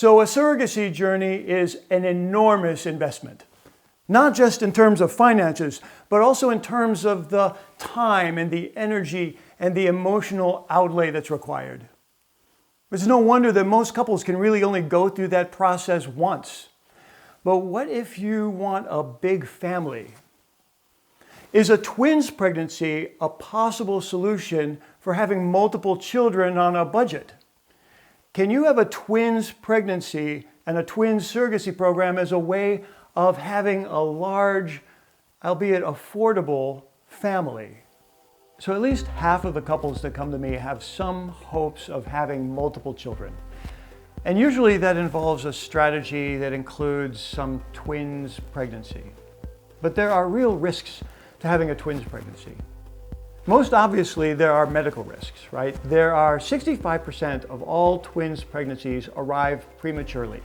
So a surrogacy journey is an enormous investment, not just in terms of finances, but also in terms of the time and the energy and the emotional outlay that's required. It's no wonder that most couples can really only go through that process once. But what if you want a big family? Is a twins pregnancy a possible solution for having multiple children on a budget? Can you have a twins pregnancy and a twins surrogacy program as a way of having a large, albeit affordable, family? So at least half of the couples that come to me have some hopes of having multiple children. And usually that involves a strategy that includes some twins pregnancy. But there are real risks to having a twins pregnancy. Most obviously, there are medical risks, right? There are 65% of all twins pregnancies arrive prematurely.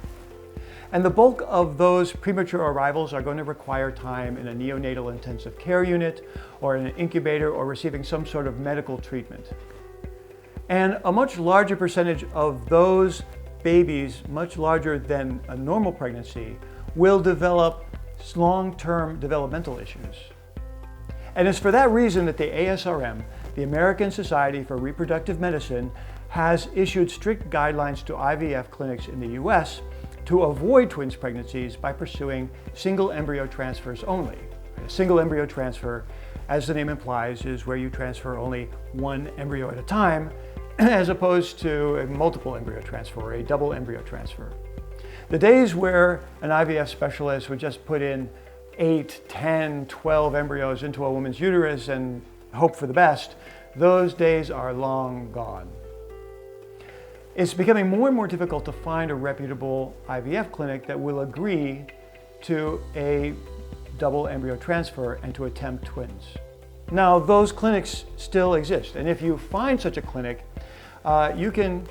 And the bulk of those premature arrivals are going to require time in a neonatal intensive care unit or in an incubator or receiving some sort of medical treatment. And a much larger percentage of those babies, much larger than a normal pregnancy, will develop long-term developmental issues. And it's for that reason that the ASRM, the American Society for Reproductive Medicine, has issued strict guidelines to IVF clinics in the US to avoid twins pregnancies by pursuing single embryo transfers only. A single embryo transfer, as the name implies, is where you transfer only one embryo at a time, as opposed to a multiple embryo transfer or a double embryo transfer. The days where an IVF specialist would just put in 8, 10, 12 embryos into a woman's uterus and hope for the best, those days are long gone. It's becoming more and more difficult to find a reputable IVF clinic that will agree to a double embryo transfer and to attempt twins. Now, those clinics still exist, and if you find such a clinic, you can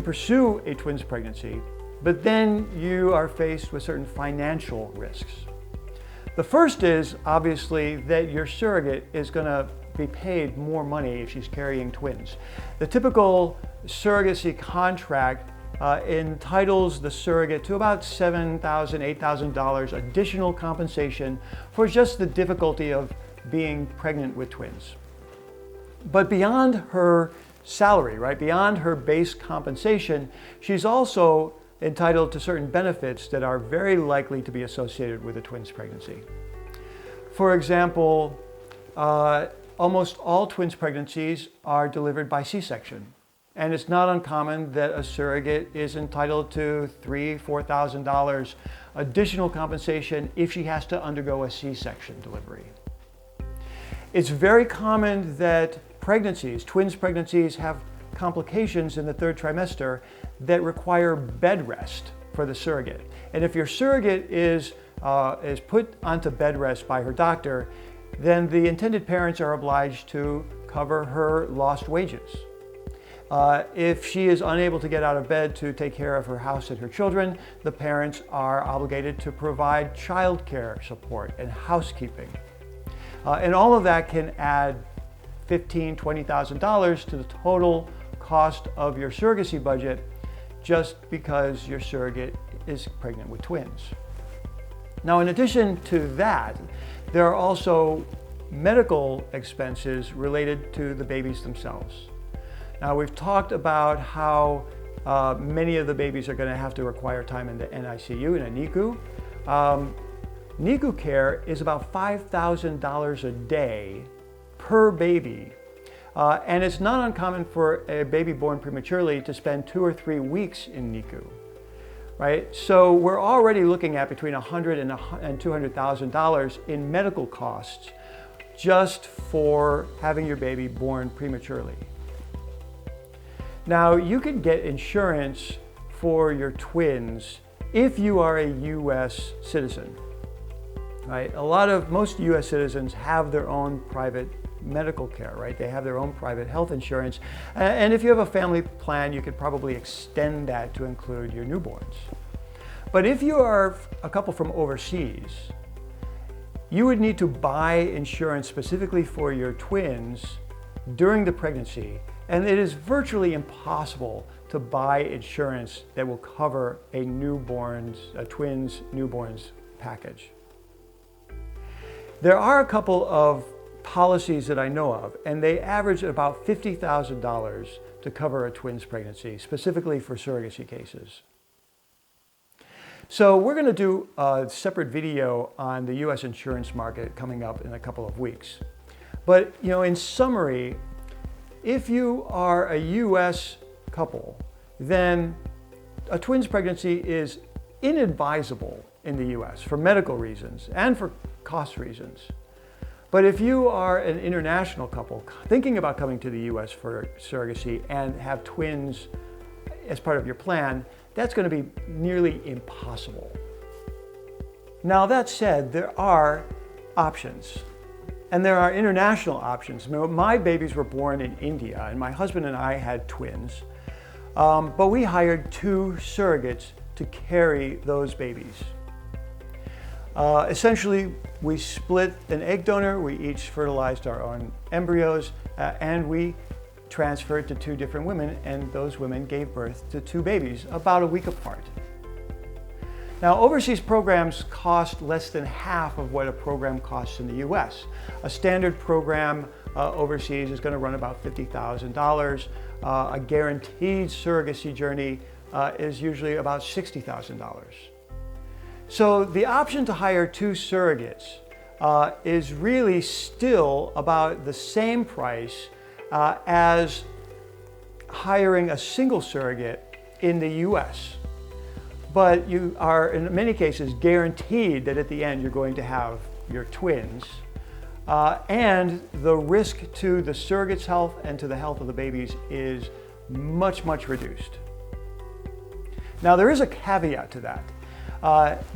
pursue a twins pregnancy, but then you are faced with certain financial risks. The first is obviously that your surrogate is going to be paid more money if she's carrying twins. The typical surrogacy contract entitles the surrogate to about $7,000, $8,000 additional compensation for just the difficulty of being pregnant with twins. But beyond her salary, right, beyond her base compensation, she's also entitled to certain benefits that are very likely to be associated with a twins pregnancy. For example, almost all twins pregnancies are delivered by C-section. And it's not uncommon that a surrogate is entitled to $3,000, $4,000 additional compensation if she has to undergo a C-section delivery. It's very common that twins pregnancies have complications in the third trimester that require bed rest for the surrogate. And if your surrogate is put onto bed rest by her doctor, then the intended parents are obliged to cover her lost wages. If she is unable to get out of bed to take care of her house and her children, the parents are obligated to provide child care support and housekeeping. And all of that can add $15,000, $20,000 to the total cost of your surrogacy budget just because your surrogate is pregnant with twins. Now, in addition to that, there are also medical expenses related to the babies themselves. Now, we've talked about how many of the babies are going to have to require time in the NICU, in a NICU. NICU care is about $5,000 a day per baby. And it's not uncommon for a baby born prematurely to spend 2 or 3 weeks in NICU, right? So we're already looking at between $100,000 and $200,000 in medical costs just for having your baby born prematurely. Now, you can get insurance for your twins if you are a U.S. citizen, right? Most U.S. citizens have their own private medical care, right? They have their own private health insurance. And if you have a family plan, you could probably extend that to include your newborns. But if you are a couple from overseas, you would need to buy insurance specifically for your twins during the pregnancy. And it is virtually impossible to buy insurance that will cover a twins newborns package. There are a couple of policies that I know of, and they average about $50,000 to cover a twins pregnancy, specifically for surrogacy cases. So we're going to do a separate video on the U.S. insurance market coming up in a couple of weeks. But in summary, if you are a U.S. couple, then a twins pregnancy is inadvisable in the U.S. for medical reasons and for cost reasons. But if you are an international couple thinking about coming to the U.S. for surrogacy and have twins as part of your plan, that's going to be nearly impossible. Now that said, there are options, and there are international options. My babies were born in India, and my husband and I had twins, but we hired 2 surrogates to carry those babies. Essentially, we split an egg donor, we each fertilized our own embryos, and we transferred to 2 different women, and those women gave birth to 2 babies about a week apart. Now, overseas programs cost less than half of what a program costs in the US. A standard program overseas is going to run about $50,000. A guaranteed surrogacy journey is usually about $60,000. So the option to hire 2 surrogates is really still about the same price as hiring a single surrogate in the US. But you are, in many cases, guaranteed that at the end you're going to have your twins. And the risk to the surrogate's health and to the health of the babies is much, much reduced. Now, there is a caveat to that.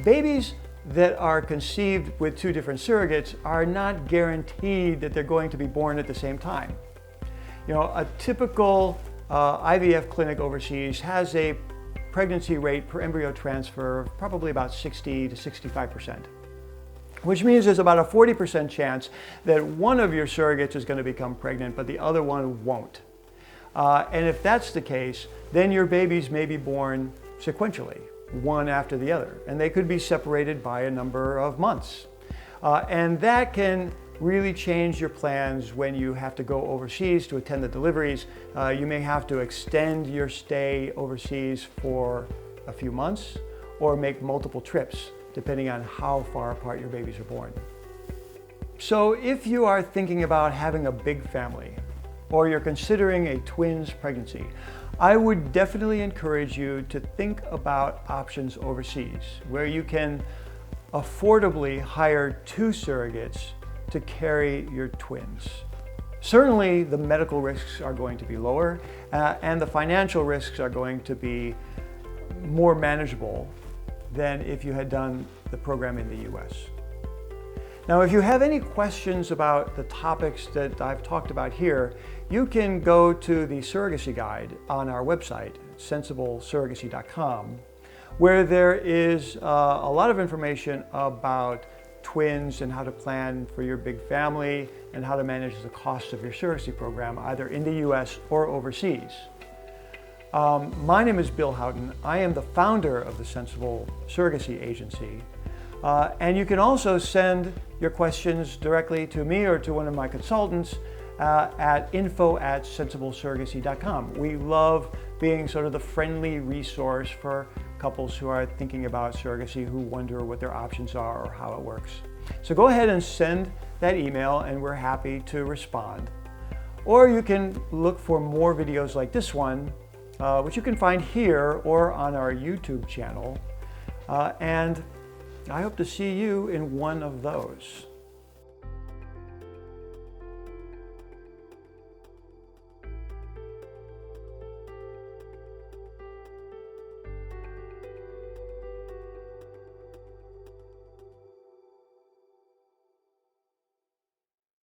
Babies that are conceived with 2 different surrogates are not guaranteed that they're going to be born at the same time. A typical IVF clinic overseas has a pregnancy rate per embryo transfer of probably about 60 to 65%, which means there's about a 40% chance that one of your surrogates is going to become pregnant, but the other one won't. And if that's the case, then your babies may be born sequentially, one after the other, and they could be separated by a number of months. And that can really change your plans when you have to go overseas to attend the deliveries. You may have to extend your stay overseas for a few months or make multiple trips, depending on how far apart your babies are born. So if you are thinking about having a big family, or you're considering a twins pregnancy, I would definitely encourage you to think about options overseas, where you can affordably hire 2 surrogates to carry your twins. Certainly, the medical risks are going to be lower, and the financial risks are going to be more manageable than if you had done the program in the US. Now, if you have any questions about the topics that I've talked about here, you can go to the surrogacy guide on our website, sensiblesurrogacy.com, where there is a lot of information about twins and how to plan for your big family and how to manage the cost of your surrogacy program, either in the US or overseas. My name is Bill Houghton. I am the founder of the Sensible Surrogacy Agency. And you can also send your questions directly to me or to one of my consultants at info@sensiblesurrogacy.com. We love being sort of the friendly resource for couples who are thinking about surrogacy, who wonder what their options are or how it works. So go ahead and send that email and we're happy to respond. Or you can look for more videos like this one, which you can find here or on our YouTube channel. And I hope to see you in one of those.